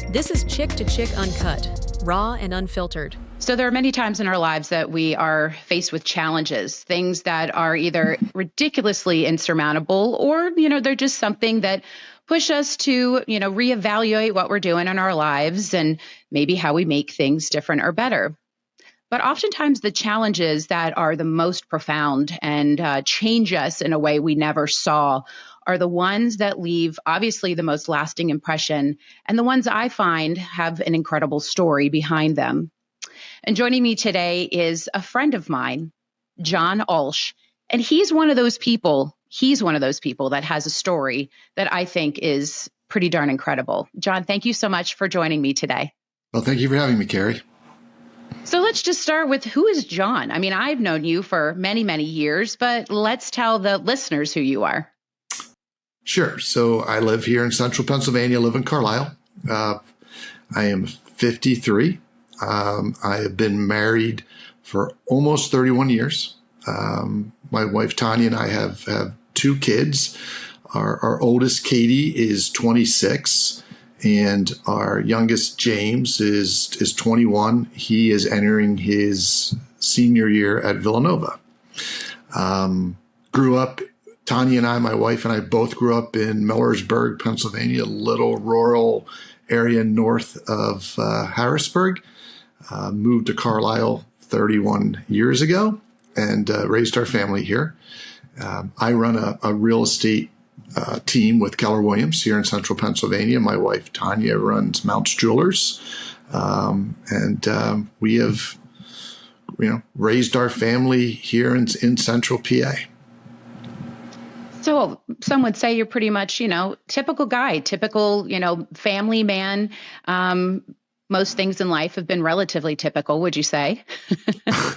This is Chick2Chick Uncut, raw and unfiltered. So there are many times in our lives that we are faced with challenges, things that are either ridiculously insurmountable or, they're just something that push us to, reevaluate what we're doing in our lives and maybe how we make things different or better. But oftentimes the challenges that are the most profound and change us in a way we never saw are the ones that leave obviously the most lasting impression, and the ones I find have an incredible story behind them. And joining me today is a friend of mine, John Ulsh. And he's one of those people that has a story that I think is pretty darn incredible. John, thank you so much for joining me today. Well, thank you for having me, Carrie. So let's just start with, who is John? I mean, I've known you for many, many years, but let's tell the listeners who you are. Sure. So I live here in central Pennsylvania, live in Carlisle. I am 53. I have been married for almost 31 years. My wife, Tanya, and I have two kids. Our oldest, Katie, is 26, and our youngest, James, is 21. He is entering his senior year at Villanova. Grew up, Tanya and I, my wife and I, both grew up in Millersburg, Pennsylvania, a little rural area north of Harrisburg. Moved to Carlisle 31 years ago and raised our family here. I run a real estate team with Keller Williams here in central Pennsylvania. My wife, Tanya, runs Mounts Jewelers. And we have, raised our family here in central PA. So some would say you're pretty much, typical guy, typical, family man. Most things in life have been relatively typical, would you say? Yes,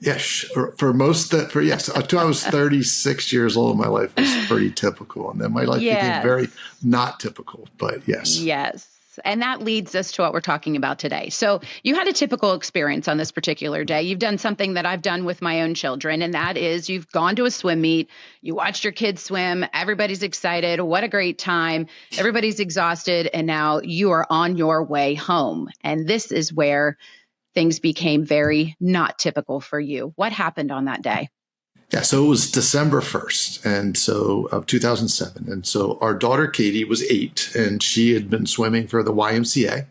yes. Until I was 36 years old, my life was pretty typical. And then my life became very not typical, but yes. Yes. And that leads us to what we're talking about today. So you had a typical experience on this particular day. You've done something that I've done with my own children, and that is you've gone to a swim meet, you watched your kids swim, everybody's excited, what a great time, everybody's exhausted, and now you are on your way home. And this is where things became very not typical for you. What happened on that day? Yeah, so it was December 1st, of 2007. And so our daughter, Katie, was 8, and she had been swimming for the YMCA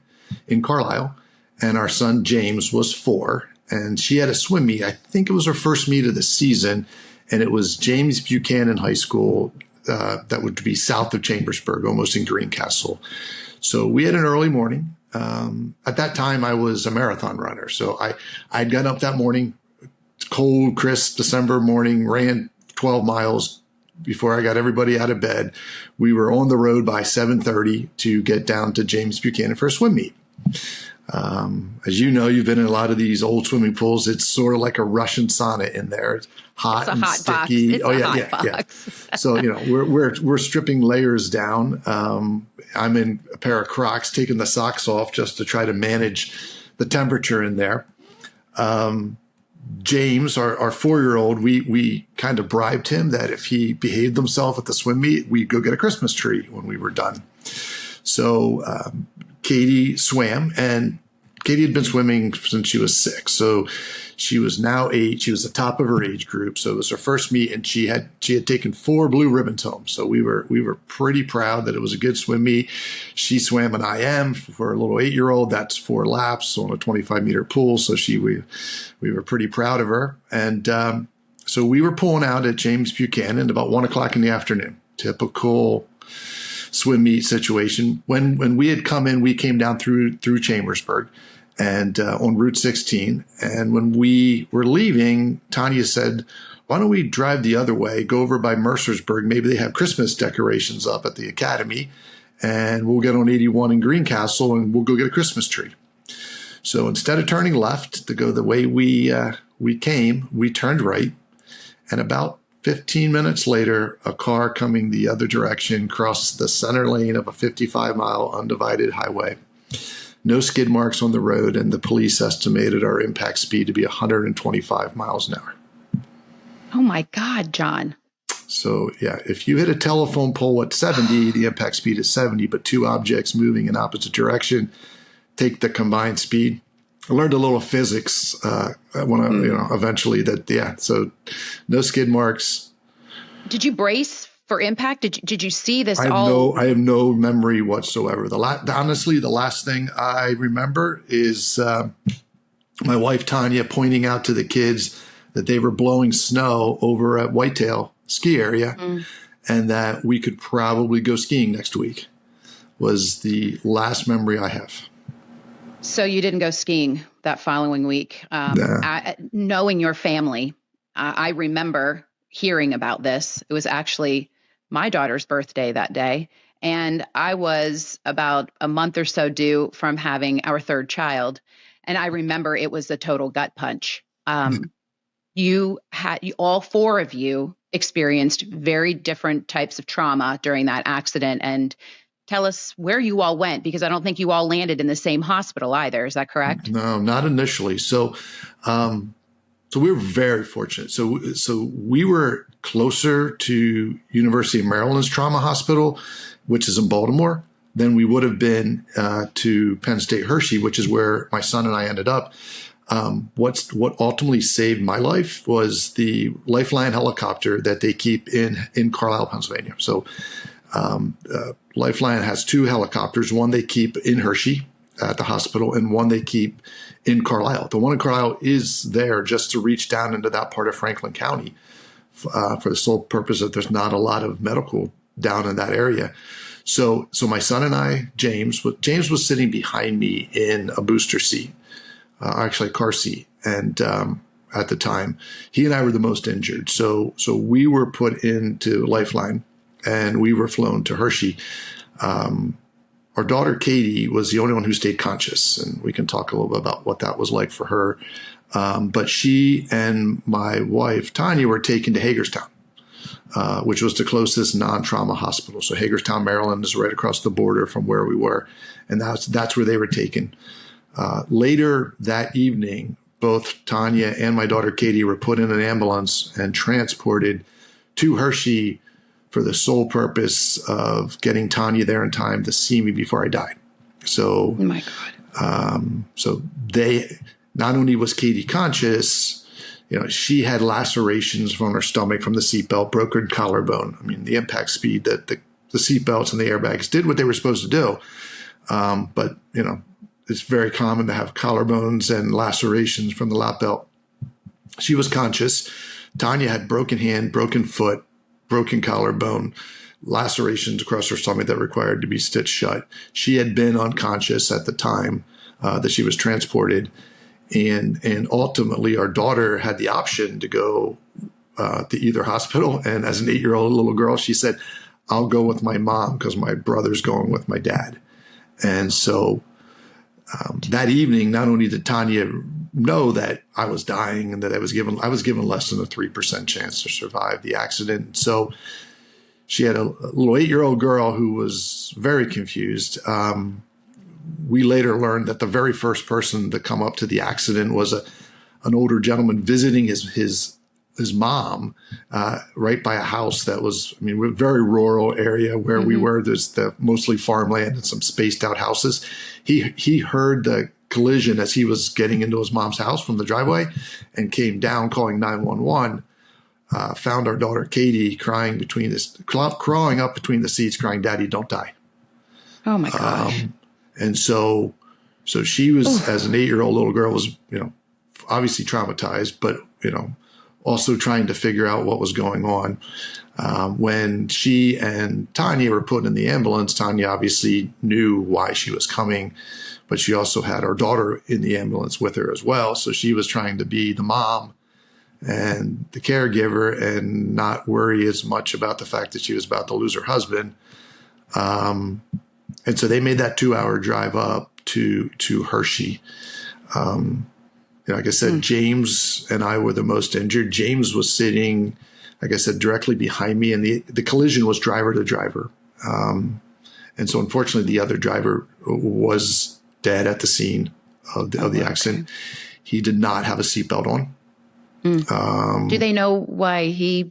in Carlisle. And our son, James, was 4, and she had a swim meet. I think it was her first meet of the season, and it was James Buchanan High School that would be south of Chambersburg, almost in Greencastle. So we had an early morning. At that time, I was a marathon runner. So I'd gotten up that morning, cold, crisp December morning, ran 12 miles before I got everybody out of bed. We were on the road by 7:30 to get down to James Buchanan for a swim meet. As you know, you've been in a lot of these old swimming pools. It's sort of like a Russian sauna in there. It's hot and sticky. It's a hot box. So, we're stripping layers down. I'm in a pair of Crocs, taking the socks off just to try to manage the temperature in there. James, our 4-year-old, we kind of bribed him that if he behaved himself at the swim meet, we'd go get a Christmas tree when we were done. So Katie swam, and Katie had been swimming since she was 6. So she was now 8. She was the top of her age group. So it was her first meet, and she had taken 4 blue ribbons home. So we were pretty proud that it was a good swim meet. She swam an IM for a little 8-year-old. That's 4 laps on a 25-meter pool. So we were pretty proud of her. And so we were pulling out at James Buchanan about 1 o'clock in the afternoon. Typical swim meet situation. When we had come in, we came down through Chambersburg and on Route 16. And when we were leaving, Tanya said, why don't we drive the other way, go over by Mercersburg? Maybe they have Christmas decorations up at the academy, and we'll get on 81 in Greencastle and we'll go get a Christmas tree. So instead of turning left to go the way we came, we turned right. And about 15 minutes later, a car coming the other direction crossed the center lane of a 55-mile undivided highway. No skid marks on the road, and the police estimated our impact speed to be 125 miles an hour. Oh, my God, John. So yeah, if you hit a telephone pole at 70, the impact speed is 70, but two objects moving in opposite direction take the combined speed. I learned a little physics when I, eventually that, so no skid marks. Did you brace for impact? Did you see this I have no memory whatsoever. Honestly, the last thing I remember is my wife, Tanya, pointing out to the kids that they were blowing snow over at Whitetail ski area and that we could probably go skiing next week was the last memory I have. So you didn't go skiing that following week. Knowing your family, I remember hearing about this. It was actually my daughter's birthday that day. And I was about a month or so due from having our third child. And I remember it was a total gut punch. All four of you experienced very different types of trauma during that accident. And tell us where you all went, because I don't think you all landed in the same hospital either. Is that correct? No, not initially. So we were very fortunate. So we were closer to University of Maryland's trauma hospital, which is in Baltimore, than we would have been to Penn State Hershey, which is where my son and I ended up. What ultimately saved my life was the Lifeline helicopter that they keep in Carlisle, Pennsylvania. So Lifeline has two helicopters. One they keep in Hershey at the hospital, and one they keep in Carlisle. The one in Carlisle is there just to reach down into that part of Franklin County for the sole purpose that there's not a lot of medical down in that area. So my son and I, James was sitting behind me in a booster seat, actually a car seat. And at the time, he and I were the most injured. So we were put into Lifeline and we were flown to Hershey. Our daughter, Katie, was the only one who stayed conscious, and we can talk a little bit about what that was like for her. But she and my wife, Tanya, were taken to Hagerstown, which was the closest non-trauma hospital. So Hagerstown, Maryland is right across the border from where we were, and that's where they were taken. Later that evening, both Tanya and my daughter, Katie, were put in an ambulance and transported to Hershey for the sole purpose of getting Tanya there in time to see me before I died. So, oh my God. So they, not only was Katie conscious, she had lacerations from her stomach from the seatbelt, broken collarbone. I mean, the impact speed that the seatbelts and the airbags did what they were supposed to do. But, it's very common to have collarbones and lacerations from the lap belt. She was conscious. Tanya had broken hand, broken foot, broken collarbone, lacerations across her stomach that required to be stitched shut. She had been unconscious at the time that she was transported. And ultimately, our daughter had the option to go to either hospital. And as an 8-year-old little girl, she said, I'll go with my mom because my brother's going with my dad. And so that evening, not only did Tanya know that I was dying and that I was given less than a 3% chance to survive the accident. So she had a little 8-year-old girl who was very confused. We later learned that the very first person to come up to the accident was an older gentleman visiting his mom right by a house that was, we're a very rural area where we were. There's mostly farmland and some spaced out houses. He heard the collision as he was getting into his mom's house from the driveway and came down calling 911, found our daughter Katie crawling up between the seats, crying, "Daddy, don't die." Oh my gosh. And so she was, as an 8-year-old little girl, was, obviously traumatized, but, also trying to figure out what was going on. When she and Tanya were put in the ambulance, Tanya obviously knew why she was coming, but she also had our daughter in the ambulance with her as well. So she was trying to be the mom and the caregiver and not worry as much about the fact that she was about to lose her husband. And so they made that 2-hour drive up to Hershey. Like I said, James and I were the most injured. James was sitting, like I said, directly behind me, and the collision was driver to driver. And so unfortunately, the other driver was dead at the scene of the accident. He did not have a seatbelt on. Do they know why he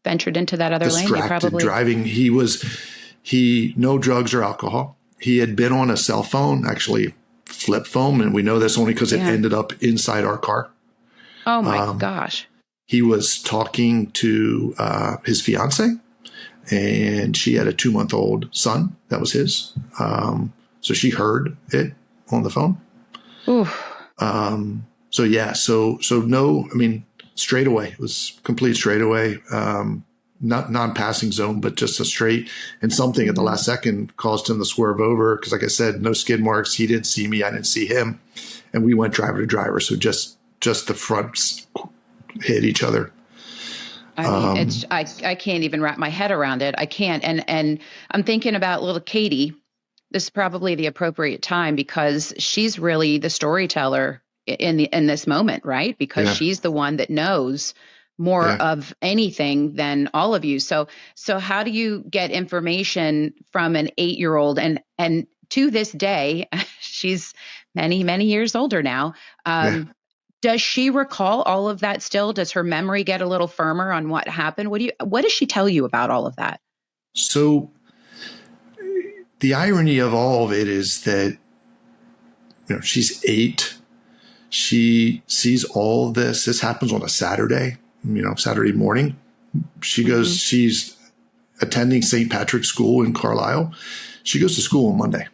ventured into that other lane, you distracted probably driving. No drugs or alcohol. He had been on a cell phone, actually flip phone, and we know this only because it ended up inside our car. Oh my gosh. He was talking to his fiance, and she had a 2-month-old son that was his. So she heard it on the phone. Oof. So no, I mean, straight away. It was complete straight away. Not non-passing zone, but just a straight, and something at the last second caused him to swerve over. Cause like I said, no skid marks. He didn't see me. I didn't see him. And we went driver to driver. So just the fronts hit each other. I mean, I can't even wrap my head around it. I can't. And I'm thinking about little Katie. This is probably the appropriate time because she's really the storyteller in this moment, right? Because she's the one that knows more of anything than all of you. So how do you get information from an 8-year-old? And to this day, she's many, many years older now. Does she recall all of that still? Does her memory get a little firmer on what happened? What does she tell you about all of that? So the irony of all of it is that, she's 8. She sees all of this. This happens on a Saturday, Saturday morning. She goes, she's attending St. Patrick's School in Carlisle. She goes to school on Monday.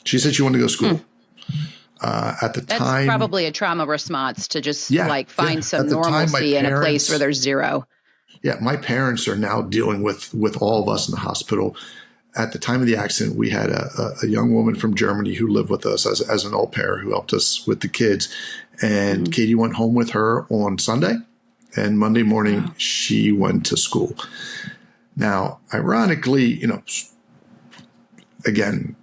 She said she wanted to go to school. At the That's time, probably a trauma response to just find some At the time, normalcy in a place where there's zero. Yeah. My parents are now dealing with all of us in the hospital. At the time of the accident, we had a young woman from Germany who lived with us as an au pair who helped us with the kids. And Katie went home with her on Sunday, and Monday morning she went to school. Now, ironically, again,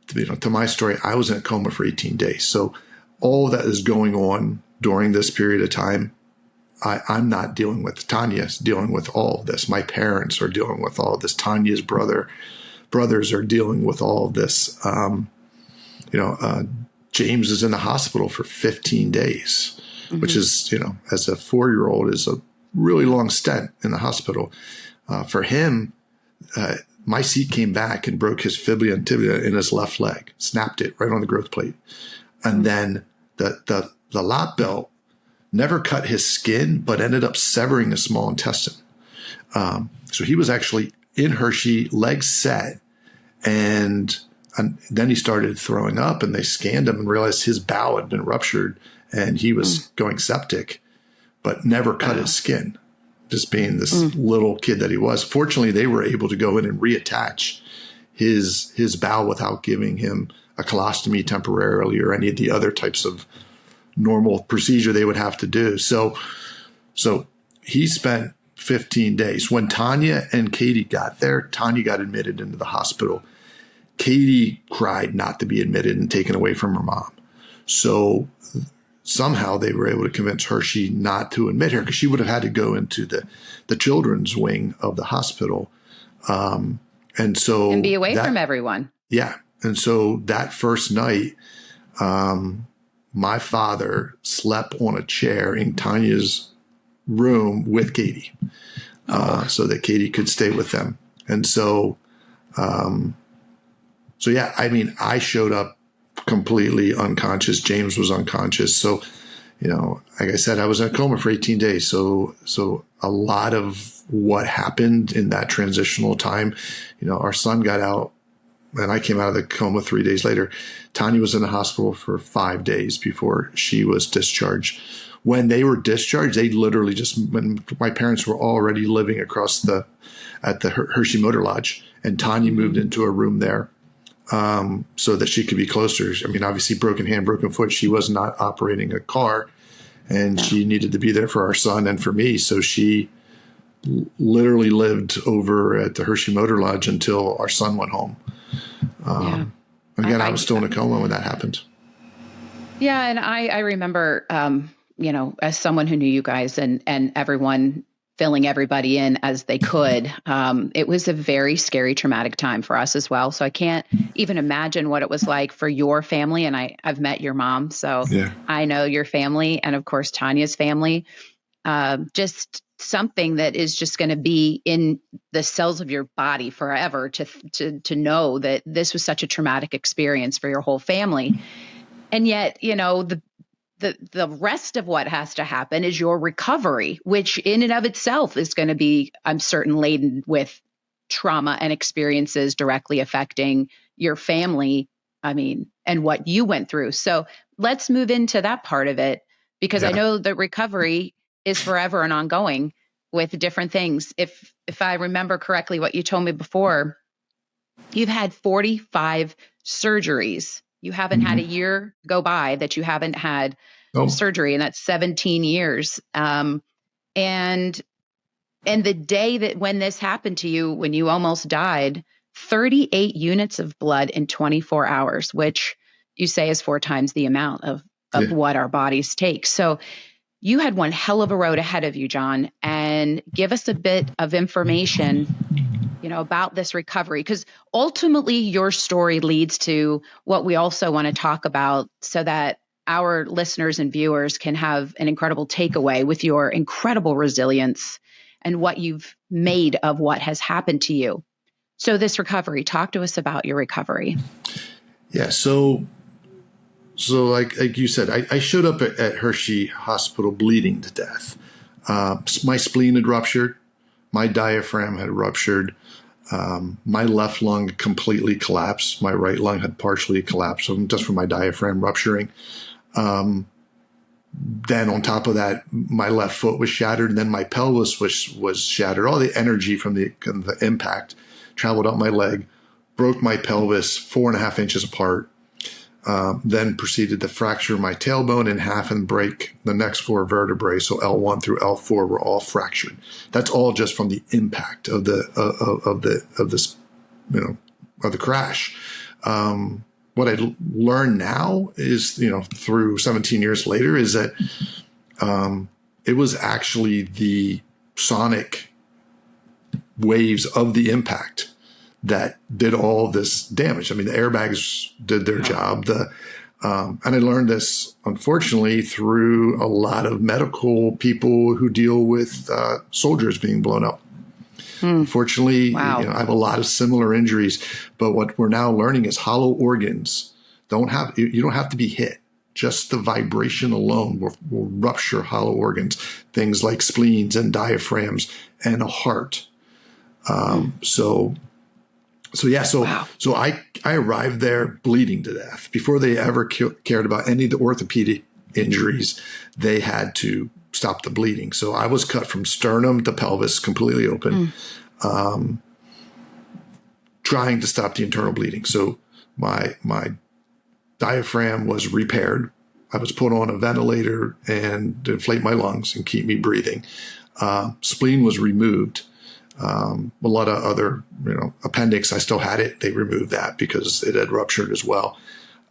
to my story, I was in a coma for 18 days. So all that is going on during this period of time, I'm not dealing with. Tanya's dealing with all of this. My parents are dealing with all of this. Tanya's brothers are dealing with all of this. James is in the hospital for 15 days, which is, as a 4-year-old is a really long stint in the hospital. For him, my seat came back and broke his fibula and tibia in his left leg, snapped it right on the growth plate. And then the lap belt never cut his skin, but ended up severing his small intestine. So he was actually in Hershey, legs set, and then he started throwing up, and they scanned him and realized his bowel had been ruptured and he was going septic, but never cut his skin, just being this little kid that he was. Fortunately, they were able to go in and reattach his bowel without giving him a colostomy temporarily or any of the other types of normal procedure they would have to do. So he spent 15 days. When Tanya and Katie got there, Tanya got admitted into the hospital. Katie cried not to be admitted and taken away from her mom. So somehow they were able to convince Hershey not to admit her because she would have had to go into the children's wing of the hospital. And be away from everyone. Yeah. And so that first night, my father slept on a chair in Tanya's room with Katie, so that Katie could stay with them. And yeah, I mean, I showed up completely unconscious. James was unconscious. So, like I said, I was in a coma for 18 days. So a lot of what happened in that transitional time, our son got out and I came out of the coma 3 days later. Tanya was in the hospital for 5 days before she was discharged. When they were discharged, they literally when my parents were already living across at the Hershey Motor Lodge, and Tanya moved into a room there so that she could be closer. I mean, obviously broken hand, broken foot. She was not operating a car, and she needed to be there for our son and for me. So she literally lived over at the Hershey Motor Lodge until our son went home. Again, I was still in a coma when that happened. Yeah. And I remember, as someone who knew you guys and everyone filling everybody in as they could, it was a very scary, traumatic time for us as well. So I can't even imagine what it was like for your family. And I've met your mom, so I know your family and of course, Tanya's family. just something that is just going to be in the cells of your body forever to know that this was such a traumatic experience for your whole family. And yet, the rest of what has to happen is your recovery, which in and of itself is going to be, I'm certain, laden with trauma and experiences directly affecting your family. And what you went through. So let's move into that part of it, because I know that recovery is forever and ongoing with different things. If I remember correctly, what you told me before, you've had 45 surgeries. You haven't had a year go by that you haven't had surgery, and that's 17 years. And the day that when this happened to you, when you almost died, 38 units of blood in 24 hours, which you say is 4 times the amount of what our bodies take. So you had one hell of a road ahead of you, John, and give us a bit of information, about this recovery, because ultimately your story leads to what we also want to talk about so that our listeners and viewers can have an incredible takeaway with your incredible resilience and what you've made of what has happened to you. So this recovery, talk to us about your recovery. Yeah. So like you said, I showed up at Hershey Hospital bleeding to death. My spleen had ruptured. My diaphragm had ruptured. My left lung completely collapsed. My right lung had partially collapsed, just from my diaphragm rupturing. Then on top of that, my left foot was shattered, and then my pelvis was shattered. All the energy from the impact traveled up my leg, broke my pelvis 4.5 inches apart, then proceeded to fracture my tailbone in half and break the next 4 vertebrae. So L1 through L4 were all fractured. That's all just from the impact of the crash. What I learned now is, through 17 years later, is that it was actually the sonic waves of the impact that did all this damage. The airbags did their job. And I learned this, unfortunately, through a lot of medical people who deal with soldiers being blown up. Unfortunately, I have a lot of similar injuries, but what we're now learning is hollow organs you don't have to be hit. Just the vibration alone will rupture hollow organs, things like spleens and diaphragms and a heart. So I arrived there bleeding to death. Before they ever cared about any of the orthopedic injuries, they had to stop the bleeding. So I was cut from sternum to pelvis, completely open, trying to stop the internal bleeding. So my diaphragm was repaired. I was put on a ventilator and to inflate my lungs and keep me breathing. Spleen was removed. A lot of other, appendix, I still had it. They removed that because it had ruptured as well.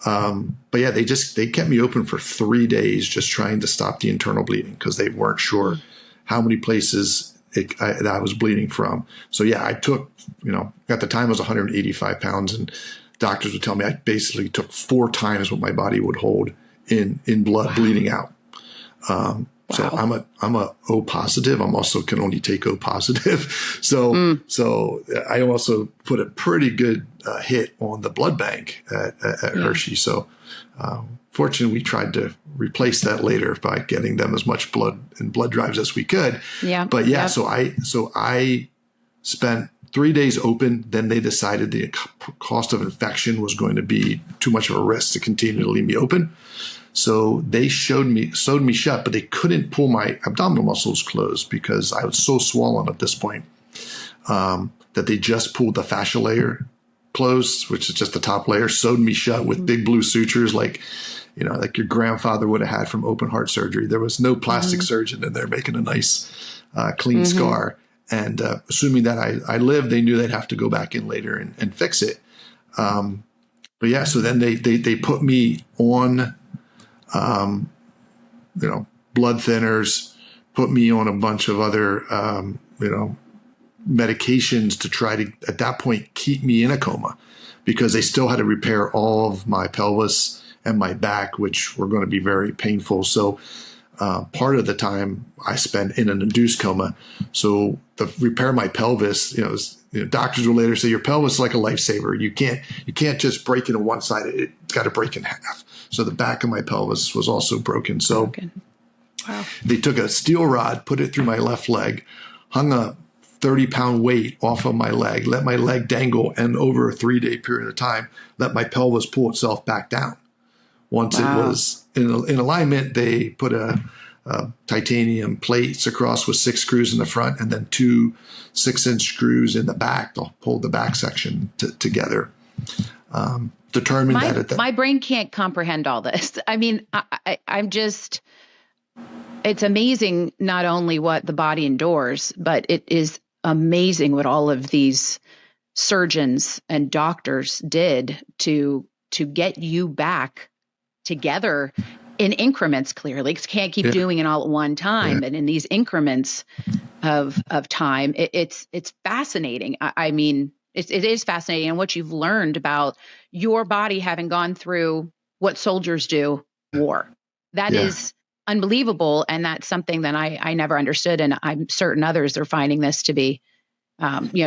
But yeah, they kept me open for 3 days, just trying to stop the internal bleeding because they weren't sure how many places that I was bleeding from. So yeah, I took, at the time I was 185 pounds, and doctors would tell me I basically took 4 times what my body would hold in blood bleeding out. So I'm a O positive. I'm also can only take O positive. So I also put a pretty good hit on the blood bank at Hershey. So fortunately, we tried to replace that later by getting them as much blood and blood drives as we could. Yeah. But yeah, so I spent 3 days open. Then they decided the cost of infection was going to be too much of a risk to continue to leave me open. So they sewed me shut, but they couldn't pull my abdominal muscles closed because I was so swollen at this point that they just pulled the fascia layer closed, which is just the top layer, sewed me shut with big blue sutures like your grandfather would have had from open heart surgery. There was no plastic surgeon in there making a nice clean scar. And assuming that I lived, they knew they'd have to go back in later and fix it. But yeah, so then they put me on blood thinners, put me on a bunch of other, medications to try to, at that point, keep me in a coma because they still had to repair all of my pelvis and my back, which were going to be very painful. So part of the time I spent in an induced coma. So to repair my pelvis, doctors will later say your pelvis is like a lifesaver. You can't just break it on one side. It's got to break in half. So the back of my pelvis was also broken. So Wow. They took a steel rod, put it through my left leg, hung a 30-pound weight off of my leg, let my leg dangle, and over a 3-day period of time, let my pelvis pull itself back down. Once it was in alignment, they put a titanium plates across with 6 screws in the front and then 2 6-inch screws in the back to hold the back section together. Determined my brain can't comprehend all this. I mean, I'm just, it's amazing not only what the body endures, but it is amazing what all of these surgeons and doctors did to get you back together in increments. Clearly, because can't keep doing it all at one time, and in these increments of time, it's fascinating. I mean, it is fascinating, and what you've learned about your body having gone through what soldiers do, war. That is unbelievable, and that's something that I never understood, and I'm certain others are finding this to be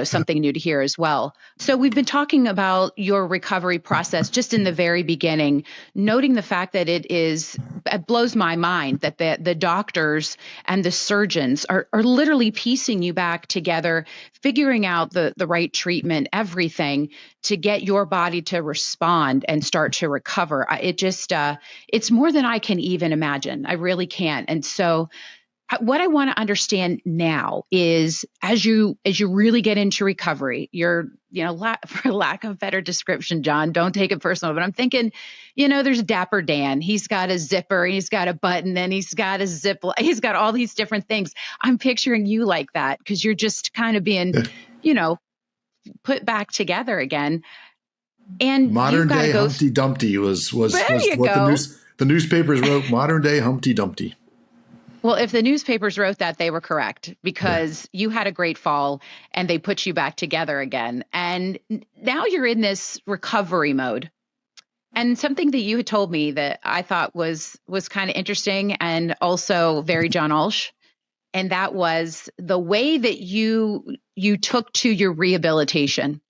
something new to hear as well. So we've been talking about your recovery process just in the very beginning, noting the fact that it blows my mind that the doctors and the surgeons are literally piecing you back together, figuring out the right treatment, everything to get your body to respond and start to recover. It's more than I can even imagine. I really can't. And so what I want to understand now is as you really get into recovery, you're, for lack of a better description, John, don't take it personal, but I'm thinking, there's Dapper Dan. He's got a zipper, he's got a button, and he's got a zip, he's got all these different things. I'm picturing you like that because you're just kind of being, put back together again. And modern day Humpty Dumpty was what the newspapers wrote. Modern day Humpty Dumpty. Well, if the newspapers wrote that, they were correct because you had a great fall and they put you back together again. And now you're in this recovery mode. And something that you had told me that I thought was kind of interesting and also very John Ulsh. And that was the way that you took to your rehabilitation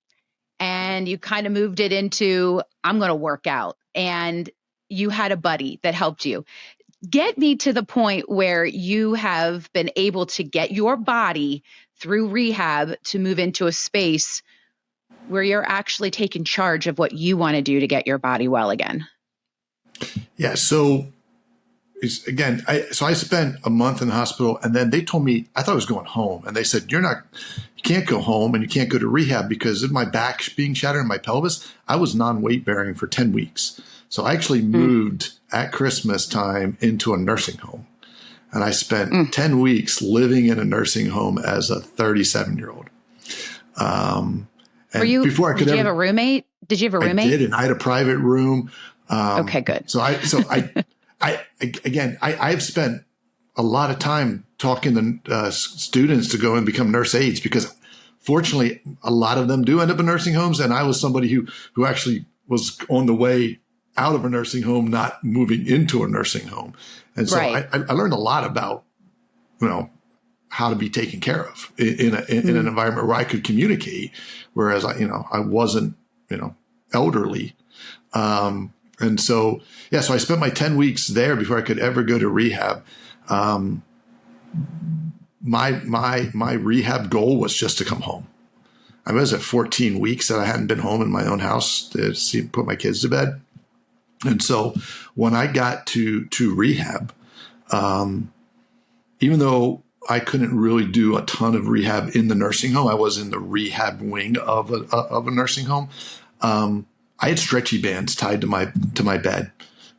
and you kind of moved it into, I'm going to work out. And you had a buddy that helped you. Get me to the point where you have been able to get your body through rehab to move into a space where you're actually taking charge of what you want to do to get your body well again. Yeah. So I spent a month in the hospital and then they told me, I thought I was going home, and they said, you can't go home and you can't go to rehab because of my back being shattered and my pelvis. I was non-weight bearing for 10 weeks. So I actually moved at Christmas time into a nursing home. And I spent 10 weeks living in a nursing home as a 37-year-old. Did you have a roommate? Did you have a roommate? I did, and I had a private room. Okay, good. I've spent a lot of time talking to students to go and become nurse aides because fortunately a lot of them do end up in nursing homes. And I was somebody who actually was on the way out of a nursing home, not moving into a nursing home. And so I learned a lot about, how to be taken care of in an environment where I could communicate, whereas I wasn't, elderly. And so I spent my 10 weeks there before I could ever go to rehab. My rehab goal was just to come home. I was at 14 weeks that I hadn't been home in my own house to put my kids to bed. And so when I got to rehab, even though I couldn't really do a ton of rehab in the nursing home, I was in the rehab wing of a nursing home. I had stretchy bands tied to my bed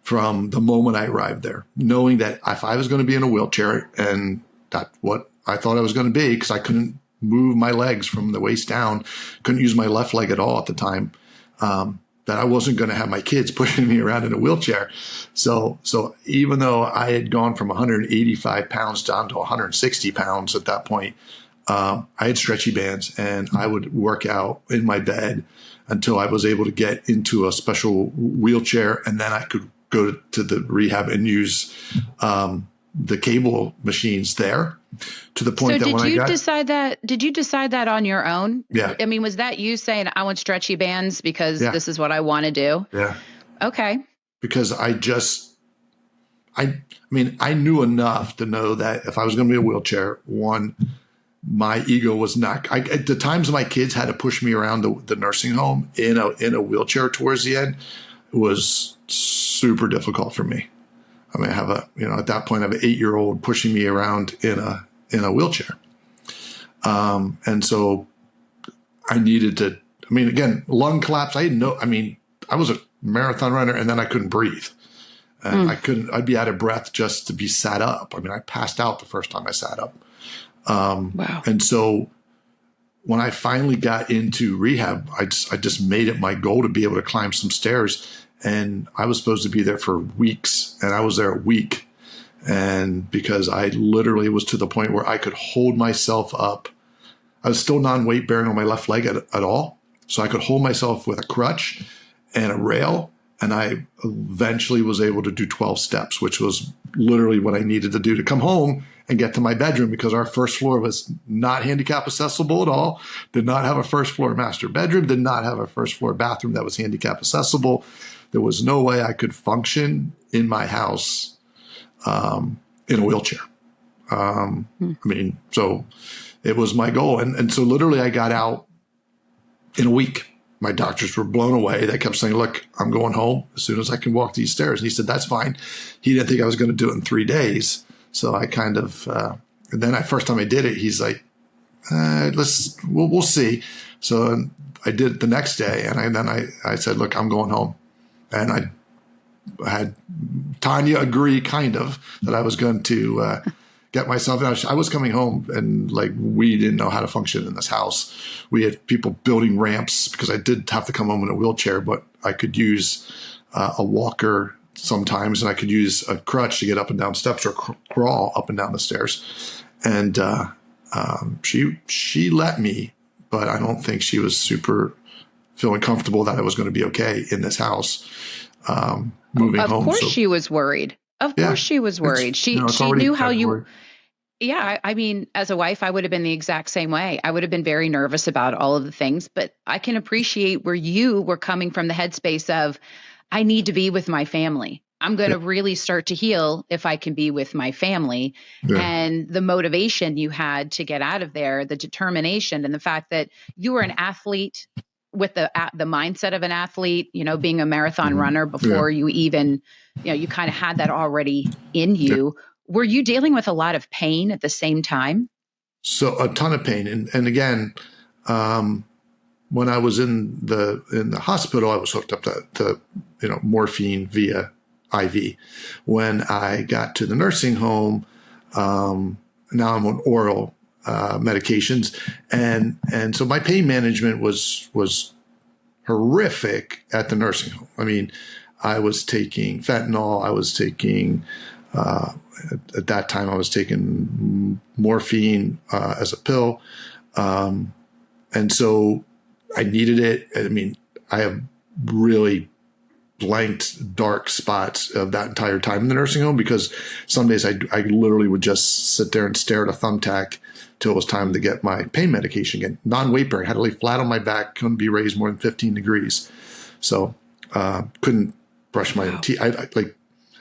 from the moment I arrived there, knowing that if I was going to be in a wheelchair, and that's what I thought I was going to be because I couldn't move my legs from the waist down, couldn't use my left leg at all at the time, that I wasn't going to have my kids pushing me around in a wheelchair. So even though I had gone from 185 pounds down to 160 pounds at that point, I had stretchy bands and I would work out in my bed until I was able to get into a special wheelchair. And then I could go to the rehab and use the cable machines there, to the point So that when I got, did you decide that on your own? yeah, I mean, was that you saying, I want stretchy bands because yeah, this is what I want to do? yeah, Okay. because I mean, I knew enough to know that if I was going to be in a wheelchair, one, my ego was not. At the times my kids had to push me around the nursing home in a wheelchair towards the end, it was super difficult for me. I mean, I have at that point I have an 8-year-old pushing me around in a wheelchair, and so I needed to. I mean, again, lung collapse. I was a marathon runner, and then I couldn't breathe. And I'd be out of breath just to be sat up. I mean, I passed out the first time I sat up. Wow. And so when I finally got into rehab, I just made it my goal to be able to climb some stairs. And I was supposed to be there for weeks, and I was there a week. And because I literally was to the point where I could hold myself up. I was still non-weight bearing on my left leg at all. So I could hold myself with a crutch and a rail. And I eventually was able to do 12 steps, which was literally what I needed to do to come home and get to my bedroom, because our first floor was not handicap accessible at all, did not have a first floor master bedroom, did not have a first floor bathroom that was handicap accessible. There was no way I could function in my house in a wheelchair. I mean, so it was my goal. And so literally I got out in a week. My doctors were blown away. They kept saying, look, I'm going home as soon as I can walk these stairs. And he said, that's fine. He didn't think I was going to do it in 3 days. So I kind of, and then first time I did it, he's like, we'll see. So I did it the next day. And then I said, look, I'm going home. And I had Tanya agree kind of that I was going to get myself out. I was coming home, and like, we didn't know how to function in this house. We had people building ramps because I did have to come home in a wheelchair, but I could use a walker sometimes, and I could use a crutch to get up and down steps or crawl up and down the stairs. And she let me, but I don't think she was super feeling comfortable that I was going to be okay in this house. Moving home. Of course she was worried. Of course she was worried. She knew how you. Yeah, I mean, as a wife, I would have been the exact same way. I would have been very nervous about all of the things, but I can appreciate where you were coming from, the headspace of, I need to be with my family. I'm going to really start to heal if I can be with my family. Yeah. And the motivation you had to get out of there, the determination, and the fact that you were an athlete with the mindset of an athlete, being a marathon runner before you even, you kind of had that already in you. Yeah. Were you dealing with a lot of pain at the same time? So a ton of pain. And again, when I was in the hospital, I was hooked up to morphine via IV. When I got to the nursing home, now I'm on oral medications. And so my pain management was horrific at the nursing home. I mean, I was taking fentanyl. I was taking, at that time, I was taking morphine as a pill. And so I needed it. I mean, I have really blanked dark spots of that entire time in the nursing home, because some days I literally would just sit there and stare at a thumbtack till it was time to get my pain medication again. Non-weight bearing, had to lay flat on my back, couldn't be raised more than 15 degrees. So couldn't brush my teeth.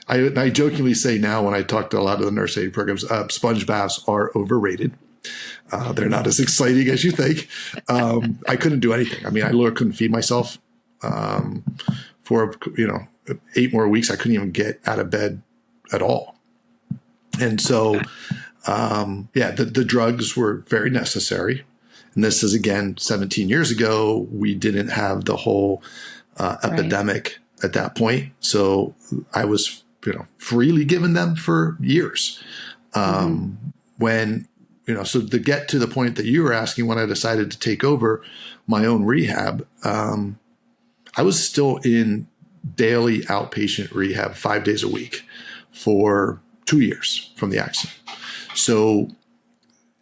I jokingly say now, when I talk to a lot of the nurse aid programs, sponge baths are overrated. They're not as exciting as you think. I couldn't do anything. I mean, I literally couldn't feed myself for 8 more weeks. I couldn't even get out of bed at all. And so, the drugs were very necessary. And this is, again, 17 years ago. We didn't have the whole epidemic at that point. So I was, freely given them for years. When, so to get to the point that you were asking, when I decided to take over my own rehab, I was still in daily outpatient rehab 5 days a week for 2 years from the accident. So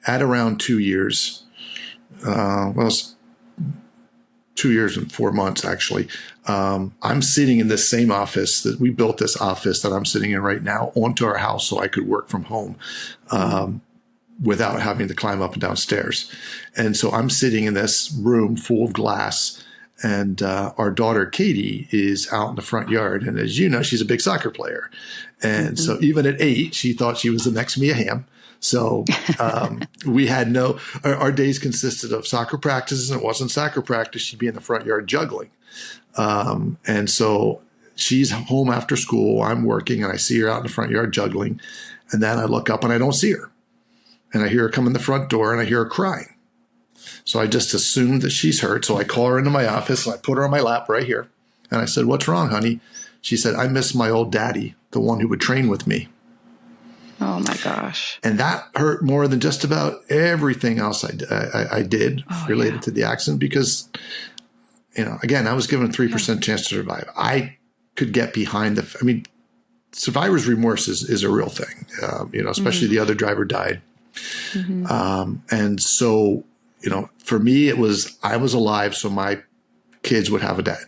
at around 2 years, 2 years and 4 months, actually. I'm sitting in this same office that we built, this office that I'm sitting in right now, onto our house so I could work from home without having to climb up and down stairs. And so I'm sitting in this room full of glass, and our daughter, Katie, is out in the front yard. And as you know, she's a big soccer player. And so even at 8, she thought she was the next Mia Hamm. So we had our days consisted of soccer practices, and it wasn't soccer practice. She'd be in the front yard juggling. And so she's home after school. I'm working, and I see her out in the front yard juggling. And then I look up and I don't see her. And I hear her come in the front door, and I hear her crying. So I just assumed that she's hurt. So I call her into my office, and I put her on my lap right here. And I said, "What's wrong, honey?" She said, "I miss my old daddy, the one who would train with me." Oh my gosh. And that hurt more than just about everything else I did related to the accident, because, again, I was given a 3% chance to survive. I could get behind survivor's remorse is a real thing, especially the other driver died. And so, for me, I was alive so my kids would have a dad.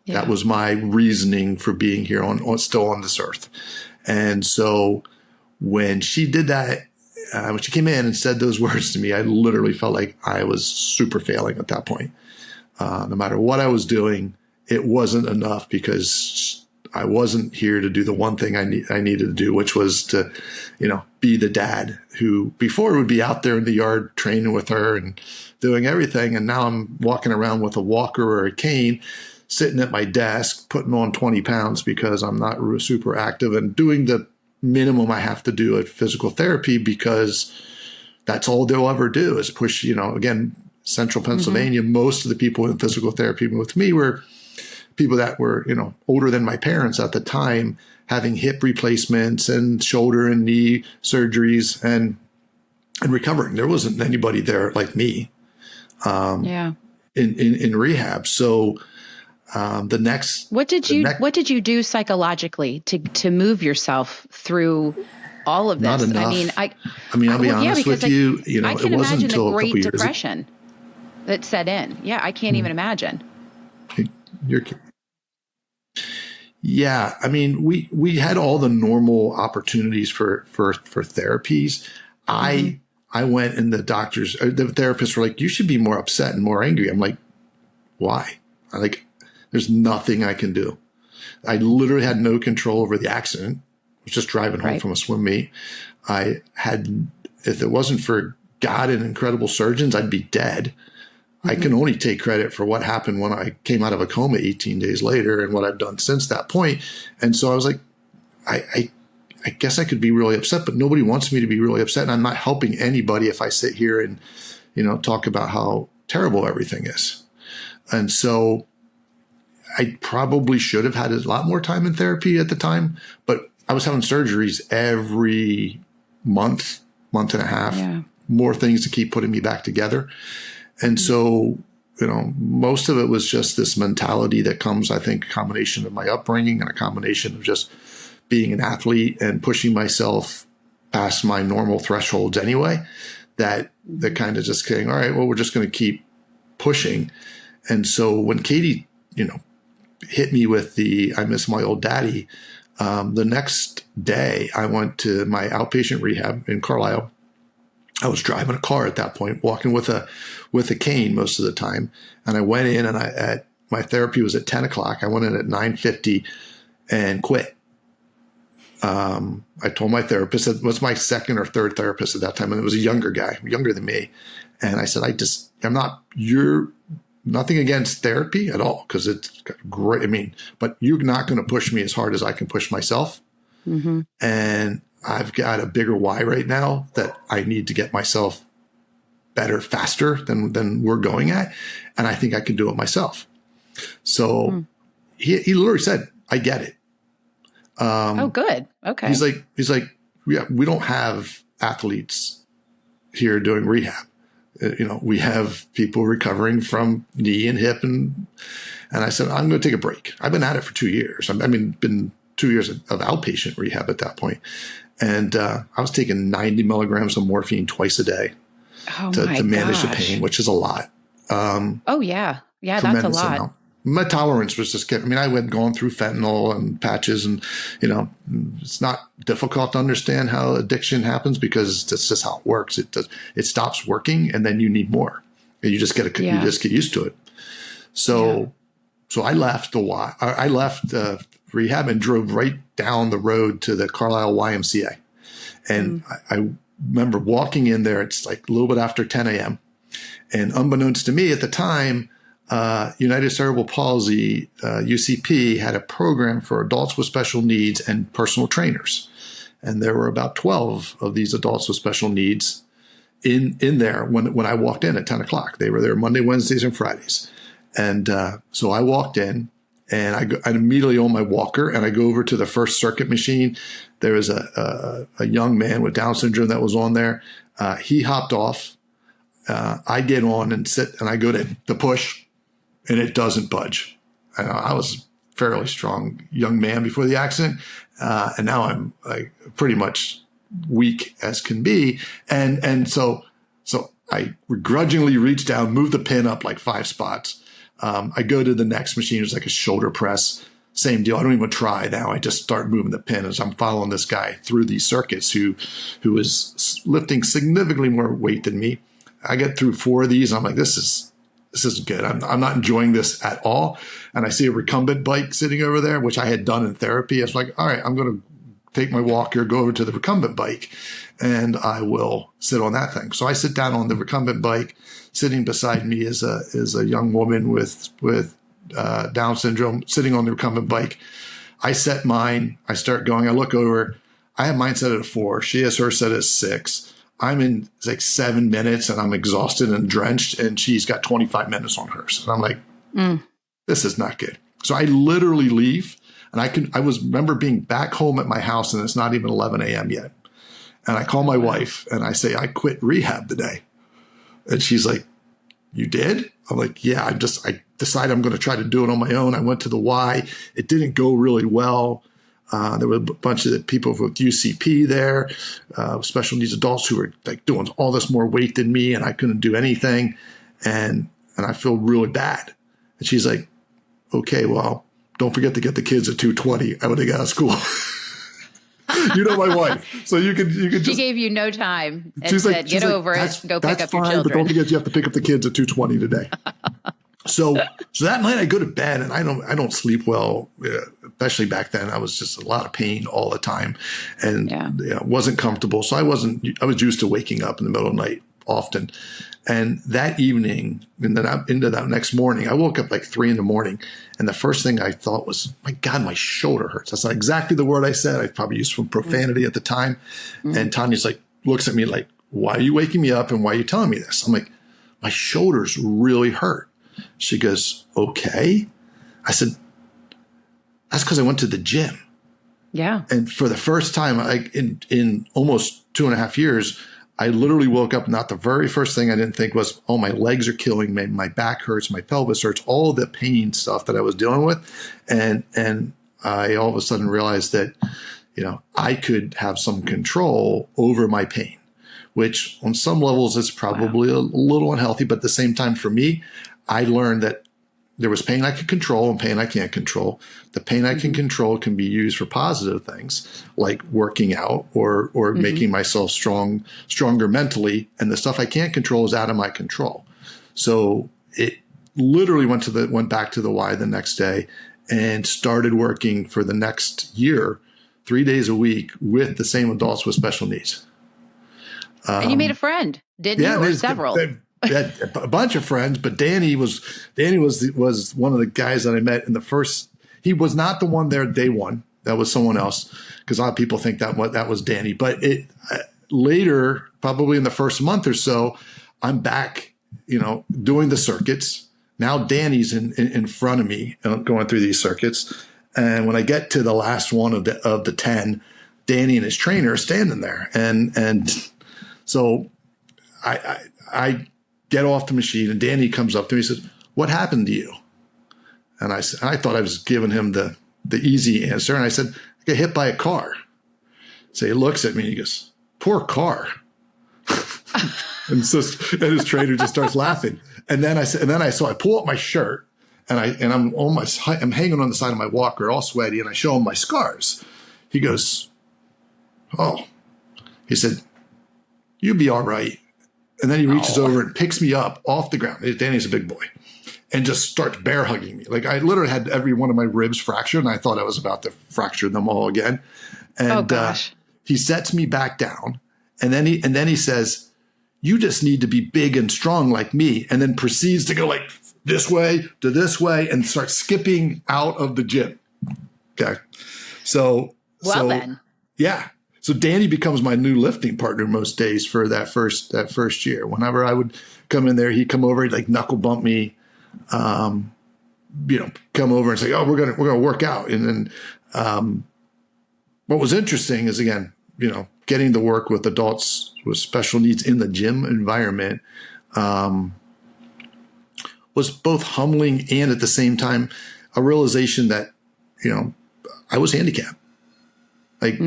Yeah. That was my reasoning for being here still on this earth. And so when she did that, when she came in and said those words to me, I literally felt like I was super failing at that point. No matter what I was doing, it wasn't enough, because I wasn't here to do the one thing I needed to do, which was to, be the dad who before would be out there in the yard training with her and doing everything. And now I'm walking around with a walker or a cane, sitting at my desk, putting on 20 pounds because I'm not super active, and doing the minimum I have to do at physical therapy, because that's all they'll ever do is push, again, central Pennsylvania, most of the people in physical therapy with me were people that were, older than my parents at the time, having hip replacements and shoulder and knee surgeries and recovering. There wasn't anybody there like me in rehab. So what did you do psychologically to move yourself through all of this? Not enough. I'll be honest with you. I can it wasn't imagine until the a couple Great years Depression that set in. Yeah, I can't even imagine. Yeah, we had all the normal opportunities for therapies. I went, and the therapists were like, "You should be more upset and more angry." I'm like, "Why?" There's nothing I can do. I literally had no control over the accident. I was just driving home from a swim meet. If it wasn't for God and incredible surgeons, I'd be dead. I can only take credit for what happened when I came out of a coma 18 days later and what I've done since that point. And so I was like, I guess I could be really upset, but nobody wants me to be really upset. And I'm not helping anybody if I sit here and, talk about how terrible everything is. And so I probably should have had a lot more time in therapy at the time, but I was having surgeries every month and a half, more things to keep putting me back together. And so, most of it was just this mentality that comes, I think, a combination of my upbringing and a combination of just being an athlete and pushing myself past my normal thresholds anyway, that kind of just saying, all right, well, we're just going to keep pushing. And so when Katie, hit me with I miss my old daddy, the next day I went to my outpatient rehab in Carlisle. I was driving a car at that point, walking with a cane most of the time. And I went in, and my therapy was at 10 o'clock. I went in at 9:50 and quit. I told my therapist, it was my second or third therapist at that time, and it was a younger guy, younger than me. And I said, you're nothing against therapy at all, because it's great. But you're not going to push me as hard as I can push myself. Mm-hmm. And I've got a bigger why right now that I need to get myself better faster than we're going at. And I think I can do it myself. So he literally said, "I get it." Oh, good. Okay. He's like, yeah, we don't have athletes here doing rehab. We have people recovering from knee and hip. And I said, I'm going to take a break. I've been at it for 2 years. Been 2 years of outpatient rehab at that point. And I was taking 90 milligrams of morphine twice a day to manage the pain, which is a lot. Oh, yeah. Yeah, that's a lot. Amount. My tolerance was just getting, I mean, I went going through fentanyl and patches and, it's not difficult to understand how addiction happens because that's just how it works. It stops working and then you need more. And you just get used to it. So I left rehab and drove right down the road to the Carlisle YMCA. And I remember walking in there. It's like a little bit after 10 a.m. And unbeknownst to me at the time, United Cerebral Palsy, UCP, had a program for adults with special needs and personal trainers. And there were about 12 of these adults with special needs in there when I walked in at 10 o'clock. They were there Monday, Wednesdays, and Fridays. And so I walked in, and I immediately own my walker, and I go over to the first circuit machine. There was a young man with Down syndrome that was on there. He hopped off. I get on and sit, and I go to the push, and it doesn't budge. I was a fairly strong young man before the accident, and now I'm like pretty much weak as can be. And so I begrudgingly reach down, move the pin up like 5 spots. I go to the next machine. It's like a shoulder press. Same deal. I don't even try now. I just start moving the pin as I'm following this guy through these circuits who is lifting significantly more weight than me. I get through 4 of these. I'm like, this isn't good. I'm not enjoying this at all. And I see a recumbent bike sitting over there, which I had done in therapy. I was like, all right, I'm going to take my walker, go over to the recumbent bike, and I will sit on that thing. So I sit down on the recumbent bike. Sitting beside me is a young woman with Down syndrome sitting on the recumbent bike. I set mine. I start going. I look over. I have mine set at a 4. She has hers set at 6. I'm in like 7 minutes and I'm exhausted and drenched, and she's got 25 minutes on hers. And I'm like, this is not good. So I literally leave, and I remember being back home at my house, and it's not even 11 a.m. yet. And I call my wife and I say, I quit rehab today. And she's like, you did? I'm like, yeah, I decided I'm going to try to do it on my own. I went to the Y. It didn't go really well. There were a bunch of people with UCP there, special needs adults who were like doing all this more weight than me, and I couldn't do anything. And I feel really bad. And she's like, okay, well, don't forget to get the kids at 2:20 when they get out of school. You know my wife, so you could just. She gave you no time and said, "Get over it, go pick up your children." But don't forget, you have to pick up the kids at 2:20 today. So that night I go to bed, and I don't sleep well, especially back then. I was just a lot of pain all the time, and wasn't comfortable. So I was used to waking up in the middle of the night often. And that evening, and then into that next morning, I woke up like 3 a.m. And the first thing I thought was, my God, my shoulder hurts. That's not exactly the word I said. I probably used some profanity at the time. And Tanya's like, looks at me like, why are you waking me up? And why are you telling me this? I'm like, my shoulders really hurt. She goes, okay. I said, that's because I went to the gym. Yeah. And for the first time in almost 2.5 years, I literally woke up. Not the very first thing I didn't think was, oh, my legs are killing me. My back hurts. My pelvis hurts. All the pain stuff that I was dealing with. And I all of a sudden realized that, I could have some control over my pain, which on some levels is probably a little unhealthy. But at the same time, for me, I learned that there was pain I could control and pain I can't control. The pain I can control can be used for positive things like working out or making myself stronger mentally. And the stuff I can't control is out of my control. So it literally went back to the Y the next day and started working for the next year, 3 days a week with the same adults with special needs. And you made a friend, didn't you? Or several? Had a bunch of friends, but Danny was one of the guys that I met in the first. He was not the one there day one. That was someone else, because a lot of people think that was Danny. But later, probably in the first month or so, I'm back, doing the circuits. Now Danny's in front of me going through these circuits, and when I get to the last one of the 10, Danny and his trainer are standing there, and so I get off the machine, and Danny comes up to me and says, what happened to you? And I thought I was giving him the easy answer. And I said, I got hit by a car. So he looks at me and he goes, poor car. and his trainer just starts laughing. And then I pull up my shirt and I'm hanging on the side of my walker, all sweaty, and I show him my scars. He goes, "Oh," he said, "You'll be all right." And then he reaches over and picks me up off the ground. Danny's a big boy. And just starts bear hugging me. Like I literally had every one of my ribs fractured, and I thought I was about to fracture them all again. And he sets me back down, and then he says, "You just need to be big and strong like me," and then proceeds to go like this way to this way and start skipping out of the gym. Okay, then, yeah. So Danny becomes my new lifting partner most days for that first year. Whenever I would come in there, he'd come over, he'd like knuckle bump me. Come over and say, "Oh, we're gonna work out." And then, what was interesting is again, getting to work with adults with special needs in the gym environment, was both humbling and at the same time a realization that, I was handicapped. Like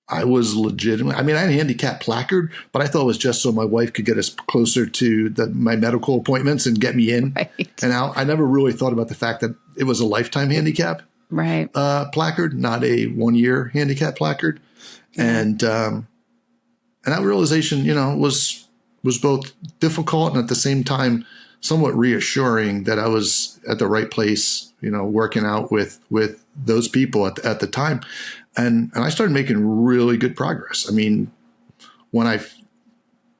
I was legitimate. I mean, I had a handicap placard, but I thought it was just so my wife could get us closer to my medical appointments and get me in and out. I never really thought about the fact that it was a lifetime handicap placard, not a 1-year handicap placard. And that realization, was both difficult and at the same time somewhat reassuring that I was at the right place, working out with those people at the time. And I started making really good progress. I mean, when I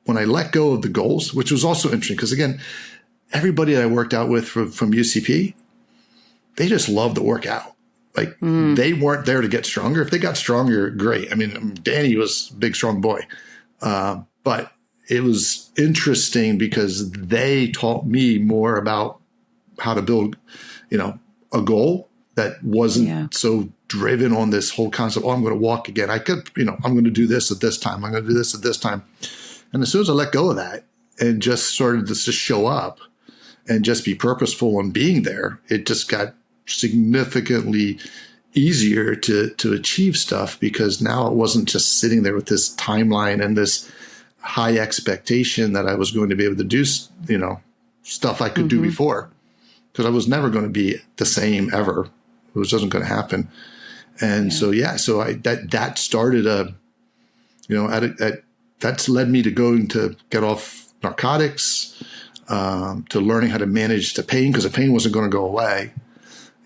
let go of the goals, which was also interesting, because again, everybody that I worked out with from UCP, they just loved to work out. Like they weren't there to get stronger. If they got stronger, great. I mean, Danny was a big, strong boy. But it was interesting because they taught me more about how to build, a goal that wasn't so driven on this whole concept. Oh, I'm going to walk again. I could, I'm going to do this at this time. I'm going to do this at this time. And as soon as I let go of that and just started to just show up and just be purposeful in being there, it just got significantly easier to achieve stuff, because now it wasn't just sitting there with this timeline and this high expectation that I was going to be able to do, stuff I could do before, because I was never going to be the same ever. It wasn't going to happen. And so that started that's led me to going to get off narcotics, to learning how to manage the pain, because the pain wasn't going to go away.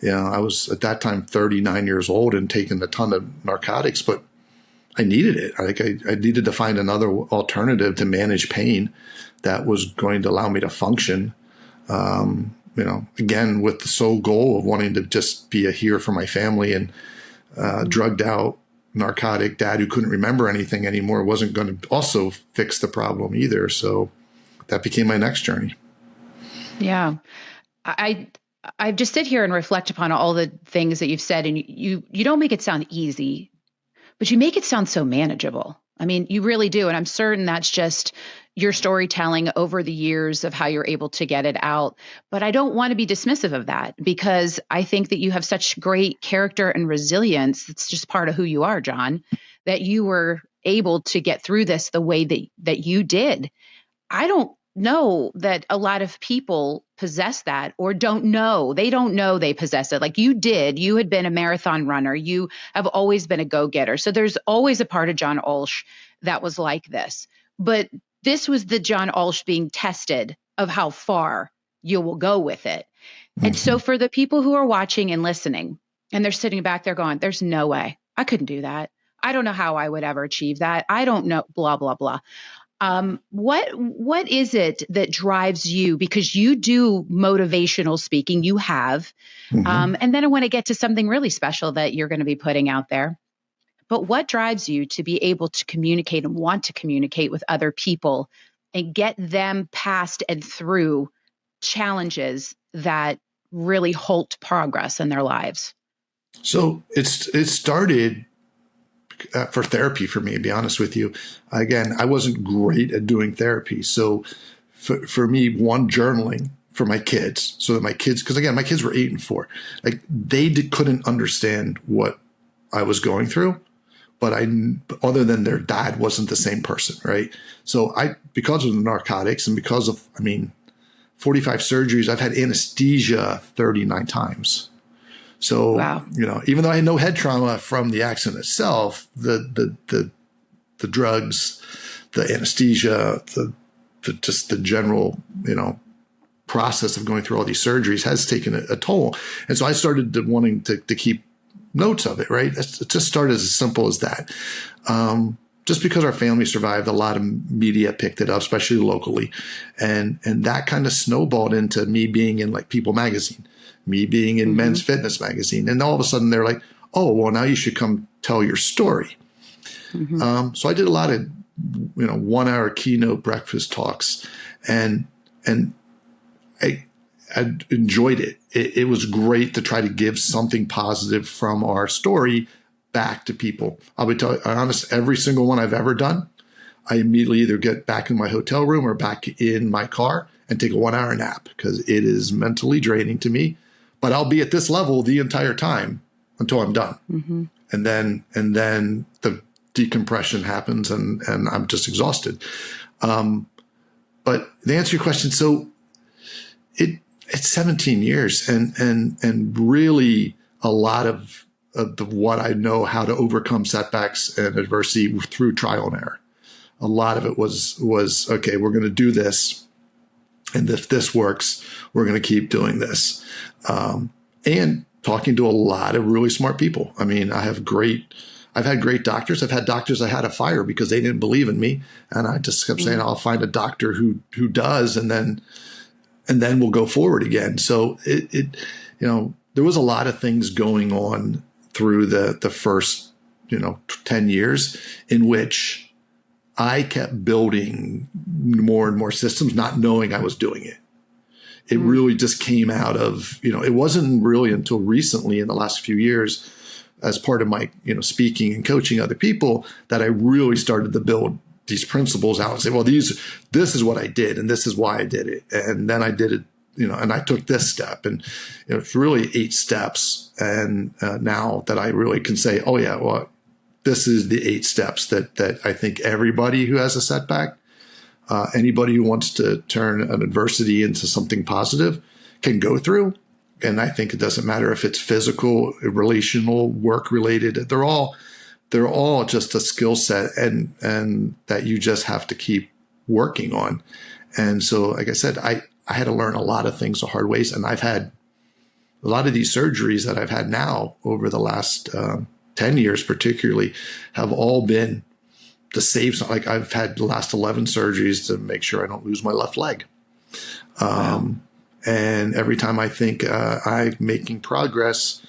I was at that time 39 years old and taking a ton of narcotics, but I needed it. I needed to find another alternative to manage pain that was going to allow me to function. Again, with the sole goal of wanting to just be a here for my family, and drugged out, narcotic dad who couldn't remember anything anymore wasn't going to also fix the problem either. So that became my next journey. Yeah. I just sit here and reflect upon all the things that you've said, and you don't make it sound easy, but you make it sound so manageable. I mean, you really do. And I'm certain that's just your storytelling over the years of how you're able to get it out. But I don't want to be dismissive of that, because I think that you have such great character and resilience. It's just part of who you are, John, that you were able to get through this the way that you did. I don't know that a lot of people possess that, or don't know. They don't know they possess it. Like you did. You had been a marathon runner. You have always been a go-getter. So there's always a part of John Ulsh that was like this. But this was the John Ulsh being tested of how far you will go with it. And so for the people who are watching and listening, and they're sitting back there going, "There's no way. I couldn't do that. I don't know how I would ever achieve that. I don't know, blah, blah, blah." What is it that drives you? Because you do motivational speaking, you have, and then I want to get to something really special that you're going to be putting out there. But what drives you to be able to communicate and want to communicate with other people and get them past and through challenges that really halt progress in their lives? So it started for therapy for me, to be honest with you. Again, I wasn't great at doing therapy. So for me, journaling for my kids, so that my kids, because again, my kids were 8 and 4, like they couldn't understand what I was going through, but other than their dad wasn't the same person, right? So because of the narcotics and because of, 45 surgeries. I've had anesthesia 39 times. So, wow. Even though I had no head trauma from the accident itself, the drugs, the anesthesia, just the general, process of going through all these surgeries has taken a toll. And so I started wanting to keep notes of it, right? It just started as simple as that. Just because our family survived, a lot of media picked it up, especially locally. And that kind of snowballed into me being in like People magazine, me being in Men's Fitness magazine. And all of a sudden they're like, oh, well, now you should come tell your story. So I did a lot of, 1 hour keynote breakfast talks, and I enjoyed it. It was great to try to give something positive from our story back to people. I'll be honest, every single one I've ever done, I immediately either get back in my hotel room or back in my car and take a 1 hour nap, because it is mentally draining to me. But I'll be at this level the entire time until I'm done. And then the decompression happens and I'm just exhausted. But to answer your question, so it's 17 years and really a lot of what I know how to overcome setbacks and adversity through trial and error. A lot of it was okay, we're going to do this. And if this works, we're going to keep doing this. And talking to a lot of really smart people. I mean, I've had great doctors. I've had doctors I had to fire because they didn't believe in me. And I just kept saying, I'll find a doctor who does, and then we'll go forward again. So there was a lot of things going on through the first, 10 years in which I kept building more and more systems, not knowing I was doing it. It really just came out of, it wasn't really until recently in the last few years, as part of my, speaking and coaching other people, that I really started to build these principles out and say, well, this is what I did and this is why I did it. And then I did it, and I took this step, and it's really 8 steps. And now that I really can say, oh yeah, well, this is the 8 steps that I think everybody who has a setback, anybody who wants to turn an adversity into something positive can go through. And I think it doesn't matter if it's physical, relational, work related. They're all just a skill set and that you just have to keep working on. And so, like I said, I had to learn a lot of things the hard ways. And I've had a lot of these surgeries that I've had now over the last 10 years, particularly, have all been to save. Like I've had the last 11 surgeries to make sure I don't lose my left leg. Wow. And every time I think I'm making progress,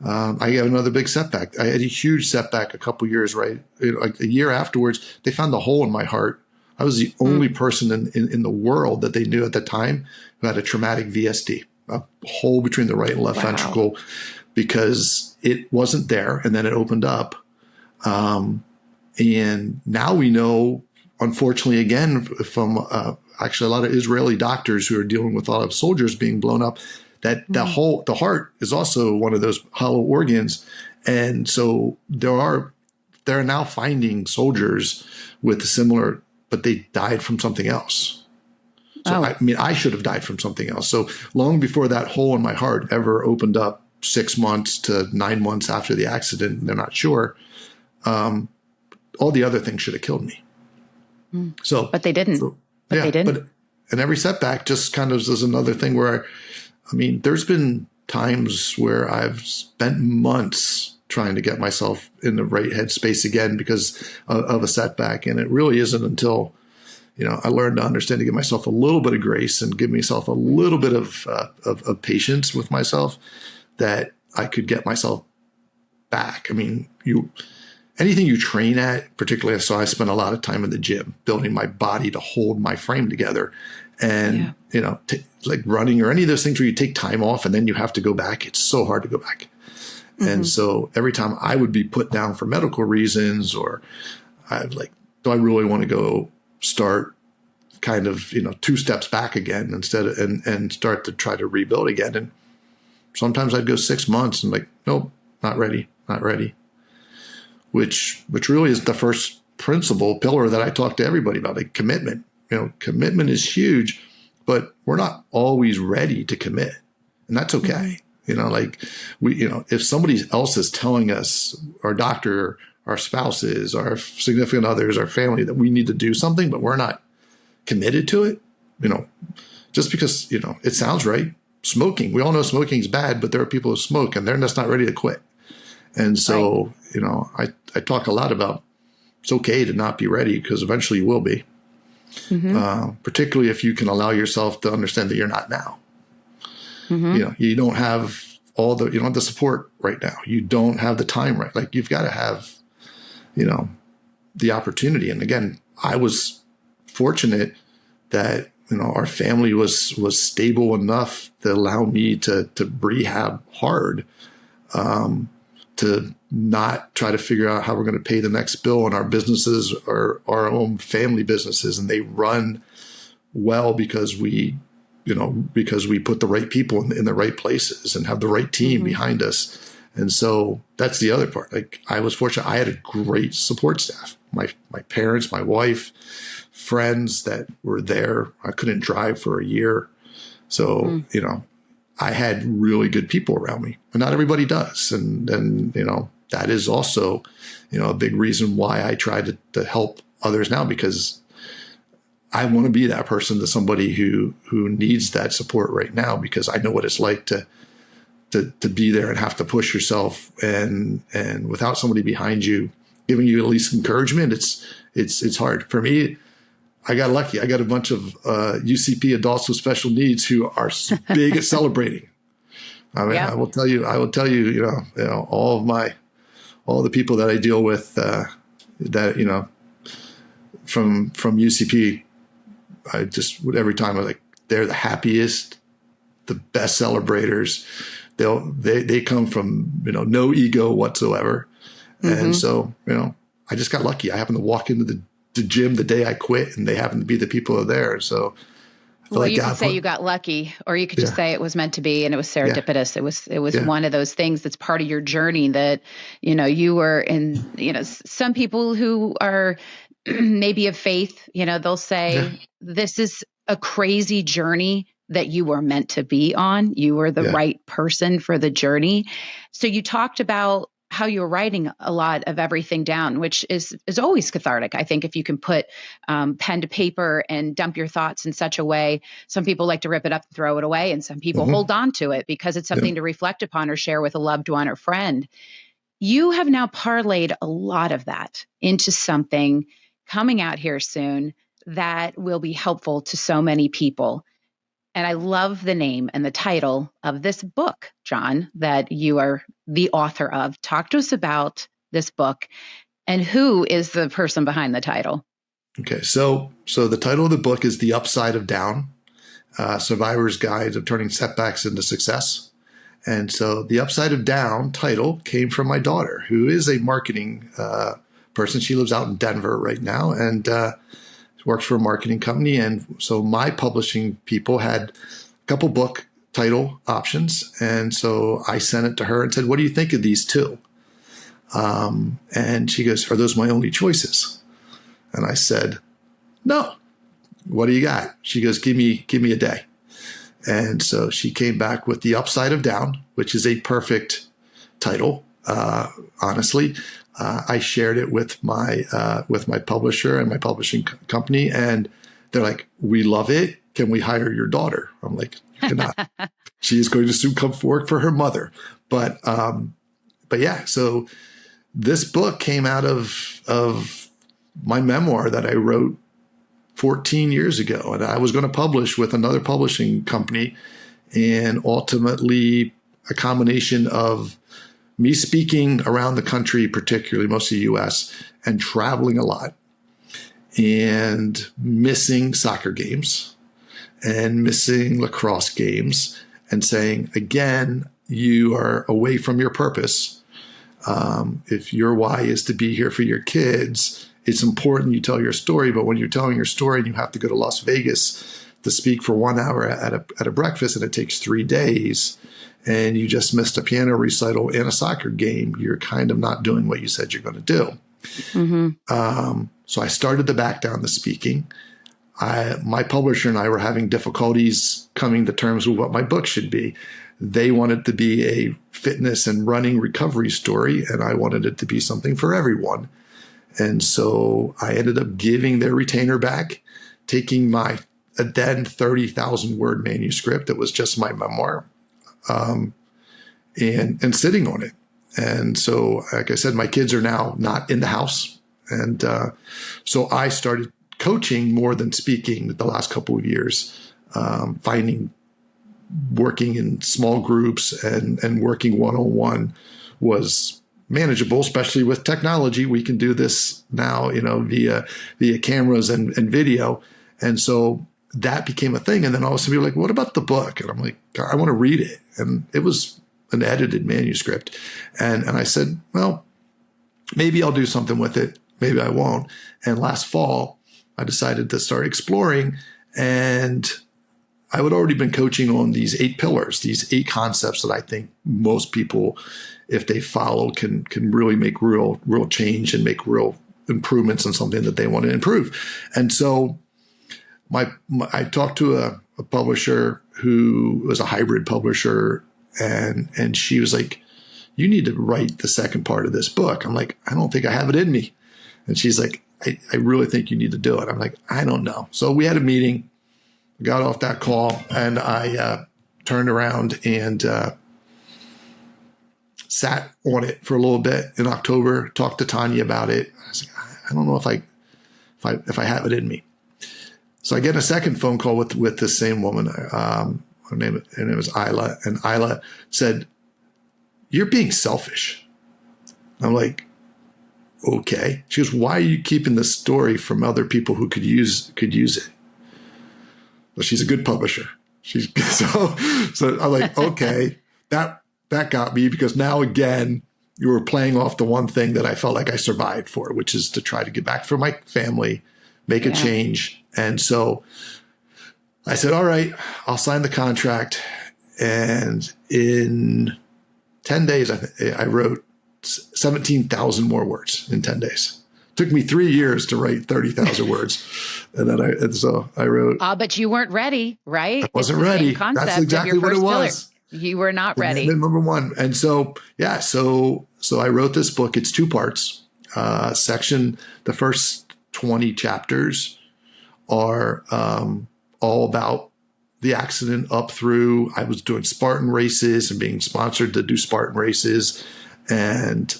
I get another big setback. I had a huge setback a couple years, right? Like a year afterwards, they found a hole in my heart. I was the only person in the world that they knew at the time who had a traumatic VSD, a hole between the right and left ventricle, because it wasn't there. And then it opened up. And now we know, unfortunately, again, from actually a lot of Israeli doctors who are dealing with a lot of soldiers being blown up, that the heart is also one of those hollow organs. And so they're now finding soldiers with similar, but they died from something else. So, I should have died from something else. So long before that hole in my heart ever opened up 6 months to 9 months after the accident, they're not sure. All the other things should have killed me. So, but they didn't. And every setback just kind of is another thing where, there's been times where I've spent months trying to get myself in the right headspace again because of a setback. And it really isn't until, I learned to understand to give myself a little bit of grace and give myself a little bit of patience with myself that I could get myself back. Anything you train at, particularly, so I spent a lot of time in the gym building my body to hold my frame together. And, like running or any of those things where you take time off and then you have to go back. It's so hard to go back. And so every time I would be put down for medical reasons, or do I really want to go start kind of, 2 steps back again instead of, and start to try to rebuild again. And sometimes I'd go 6 months and nope, not ready. Which really is the first pillar that I talk to everybody about, like commitment. Commitment is huge, but we're not always ready to commit. And that's okay. Like if somebody else is telling us, our doctor, our spouses, our significant others, our family, that we need to do something, but we're not committed to it, just because, it sounds right. Smoking, we all know smoking is bad, but there are people who smoke and they're just not ready to quit. And so, right. I talk a lot about it's okay to not be ready, because eventually you will be, particularly if you can allow yourself to understand that you're not now. You don't have you don't have the support right now. You don't have the time right. Like, you've got to have, the opportunity. And again, I was fortunate that, our family was stable enough to allow me to rehab hard, to not try to figure out how we're going to pay the next bill on our businesses or our own family businesses. And they run well because we put the right people in the right places and have the right team behind us. And so that's the other part. Like, I was fortunate. I had a great support staff, my parents, my wife, friends that were there. I couldn't drive for a year. So, I had really good people around me, and not everybody does. And that is also, a big reason why I try to help others now, because I want to be that person to somebody who needs that support right now, because I know what it's like to be there and have to push yourself, and without somebody behind you giving you at least encouragement, it's hard. For me, I got lucky. I got a bunch of UCP adults with special needs who are big at celebrating. I mean, I will tell you, all the people that I deal with, that, from UCP, I just, every time I'm like, they're the happiest, the best celebrators. They come from, no ego whatsoever. And so, I just got lucky. I happened to walk into the gym the day I quit, and they happened to be the people who are there. So you could say you got lucky, or you could just say it was meant to be, and it was serendipitous. It was one of those things that's part of your journey that, you were in. Some people who are maybe of faith, they'll say this is a crazy journey that you were meant to be on. You were the right person for the journey. So you talked about how you're writing a lot of everything down, which is always cathartic. I think if you can put pen to paper and dump your thoughts in such a way, some people like to rip it up and throw it away, and some people hold on to it because it's something to reflect upon or share with a loved one or friend. You have now parlayed a lot of that into something coming out here soon that will be helpful to so many people. And I love the name and the title of this book, John, that you are the author of. Talk to us about this book and who is the person behind the title. Okay. So the title of the book is The Upside of Down, Survivor's Guide of Turning Setbacks into Success. And so the Upside of Down title came from my daughter, who is a marketing person. She lives out in Denver right now, and works for a marketing company. And so my publishing people had a couple book title options. And so I sent it to her and said, what do you think of these two? And she goes, are those my only choices? And I said, no. What do you got? She goes, give me a day. And so she came back with The Upside of Down, which is a perfect title. Honestly, I shared it with my publisher and my publishing company, and they're like, "We love it. Can we hire your daughter?" I'm like, "You cannot. She is going to soon come work for her mother." But yeah. So this book came out of my memoir that I wrote 14 years ago, and I was going to publish with another publishing company, and ultimately a combination of me speaking around the country, particularly most of the U.S., and traveling a lot, and missing soccer games and missing lacrosse games, and saying, again, you are away from your purpose. If your why is to be here for your kids, it's important you tell your story. But when you're telling your story and you have to go to Las Vegas to speak for 1 hour at a breakfast, and it takes 3 days, and you just missed a piano recital and a soccer game, you're kind of not doing what you said you're going to do. So I started to back down the speaking. my publisher and I were having difficulties coming to terms with what my book should be. They wanted to be a fitness and running recovery story, and I wanted it to be something for everyone. And so I ended up giving their retainer back, taking my then 30,000 word manuscript that was just my memoir, and sitting on it. And so, like I said, my kids are now not in the house. And so I started coaching more than speaking the last couple of years, working in small groups and working one-on-one was manageable, especially with technology. We can do this now, via cameras and video. And so that became a thing. And then all of a sudden people were like, what about the book? And I'm like, I want to read it. And it was an edited manuscript. And I said, well, maybe I'll do something with it. Maybe I won't. And last fall, I decided to start exploring, and I had already been coaching on these 8 pillars, these 8 concepts that I think most people, if they follow, can really make real change and make real improvements on something that they want to improve. And so I talked to a publisher who was a hybrid publisher, and she was like, you need to write the second part of this book. I'm like, I don't think I have it in me. And she's like, I really think you need to do it. I'm like, I don't know. So we had a meeting, got off that call, and I turned around and sat on it for a little bit in October, talked to Tanya about it. I was like, I don't know if I have it in me. So I get a second phone call with this same woman. Her name was Isla, and Isla said, "You're being selfish." I'm like, okay. She goes, "Why are you keeping this story from other people who could use it?" Well, she's a good publisher. So I'm like, okay, that got me, because now again, you were playing off the one thing that I felt like I survived for, which is to try to get back for my family, make a change. And so I said, all right, I'll sign the contract. And in 10 days, I wrote 17,000 more words in 10 days. It took me 3 years to write 30,000 words. And so I wrote. But you weren't ready, right? I wasn't ready. That's exactly what it was. You were not ready. Number one. And so, so I wrote this book. It's 2 parts. The first 20 chapters are all about the accident up through, I was doing Spartan races and being sponsored to do Spartan races. And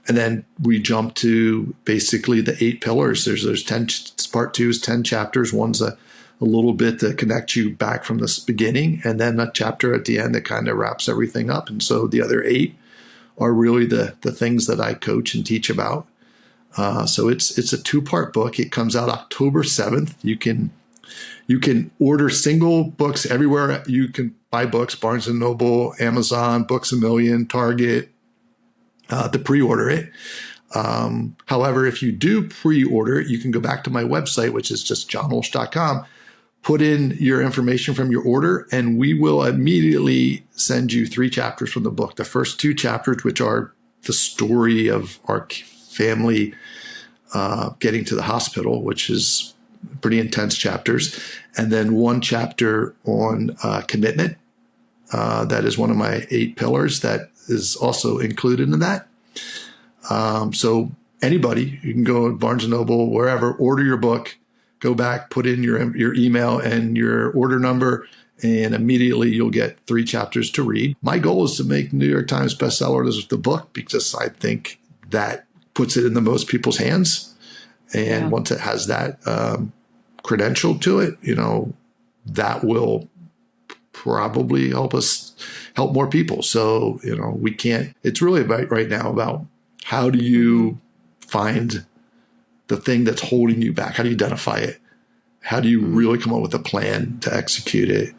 then we jump to basically the 8 pillars. There's 10, part 2 is 10 chapters. One's a little bit to connect you back from this beginning, and then a chapter at the end that kind of wraps everything up. And so the other 8 are really the things that I coach and teach about. So it's a 2-part book. It comes out October 7th. You can order single books everywhere. You can buy books, Barnes & Noble, Amazon, Books A Million, Target, to pre-order it. However, if you do pre-order it, you can go back to my website, which is just johnulsh.com, put in your information from your order, and we will immediately send you 3 chapters from the book. The first 2 chapters, which are the story of our family getting to the hospital, which is pretty intense chapters. And then 1 chapter on commitment. That is one of my 8 pillars that is also included in that. So anybody, you can go to Barnes & Noble, wherever, order your book, go back, put in your email and your order number, and immediately you'll get 3 chapters to read. My goal is to make New York Times bestseller as the book, because I think that puts it in the most people's hands. And once it has that credential to it, that will probably help more people. So, it's really about right now about how do you find the thing that's holding you back? How do you identify it? How do you really come up with a plan to execute it?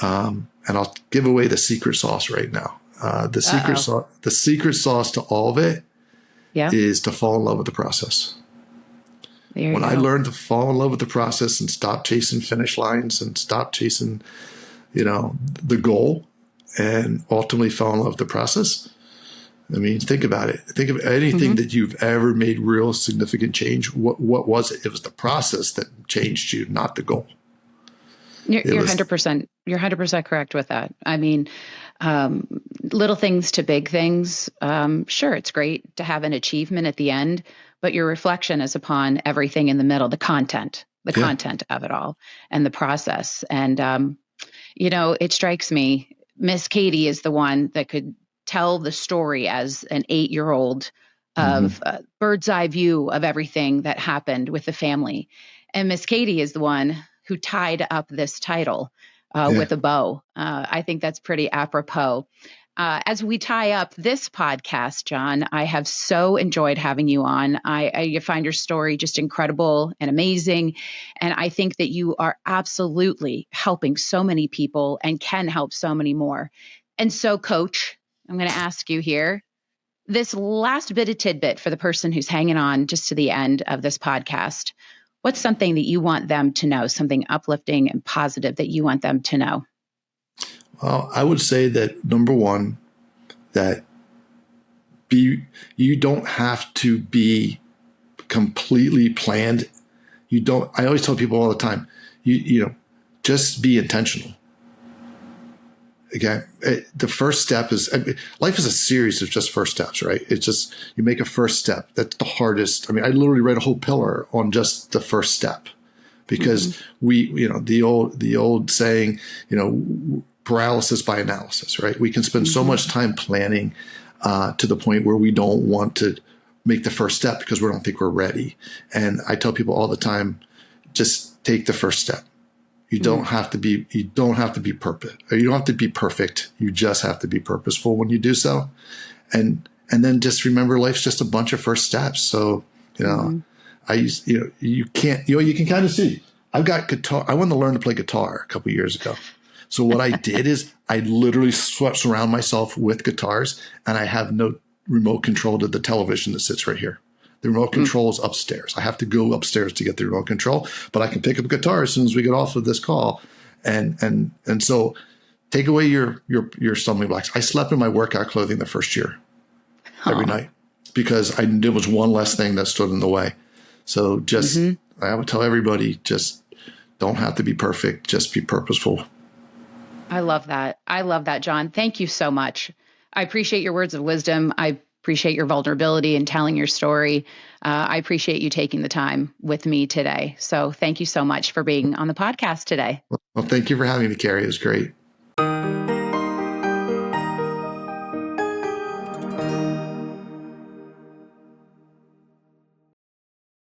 And I'll give away the secret sauce right now. The secret sauce to all of it is to fall in love with the process. When I learned to fall in love with the process and stop chasing finish lines and stop chasing, the goal, and ultimately fell in love with the process, I mean, think about it. Think of anything that you've ever made real significant change. What was it? It was the process that changed you, not the goal. You're 100%. You're 100% correct with that. I mean, little things to big things. Sure, it's great to have an achievement at the end, but your reflection is upon everything in the middle, the content of it all, and the process. And it strikes me, Miss Katie is the one that could tell the story as an 8-year-old of bird's eye view of everything that happened with the family. And Miss Katie is the one who tied up this title with a bow. I think that's pretty apropos. As we tie up this podcast, John, I have so enjoyed having you on. I find your story just incredible and amazing. And I think that you are absolutely helping so many people and can help so many more. And so, Coach, I'm going to ask you here, this last bit of tidbit for the person who's hanging on just to the end of this podcast. What's something that you want them to know, something uplifting and positive that you want them to know? Well, I would say that number one, that you don't have to be completely planned. I always tell people all the time, just be intentional. Okay. The first step is, life is a series of just first steps, right? It's just, you make a first step. That's the hardest. I mean, I literally read a whole pillar on just the first step because the old saying, paralysis by analysis, right? We can spend so much time planning to the point where we don't want to make the first step because we don't think we're ready. And I tell people all the time, just take the first step. You don't have to be perfect. Or you don't have to be perfect. You just have to be purposeful when you do so. And then just remember, life's just a bunch of first steps. So, you can kind of see, I've got guitar. I wanted to learn to play guitar a couple of years ago. So what I did is I literally surround myself with guitars, and I have no remote control to the television that sits right here. The remote control is upstairs. I have to go upstairs to get the remote control, but I can pick up a guitar as soon as we get off of this call. And so take away your stumbling blocks. I slept in my workout clothing the first year every night because there was one less thing that stood in the way. So just, I would tell everybody, just don't have to be perfect. Just be purposeful. I love that. I love that, John. Thank you so much. I appreciate your words of wisdom. I appreciate your vulnerability and telling your story. I appreciate you taking the time with me today. So thank you so much for being on the podcast today. Well, thank you for having me, Carrie. It was great.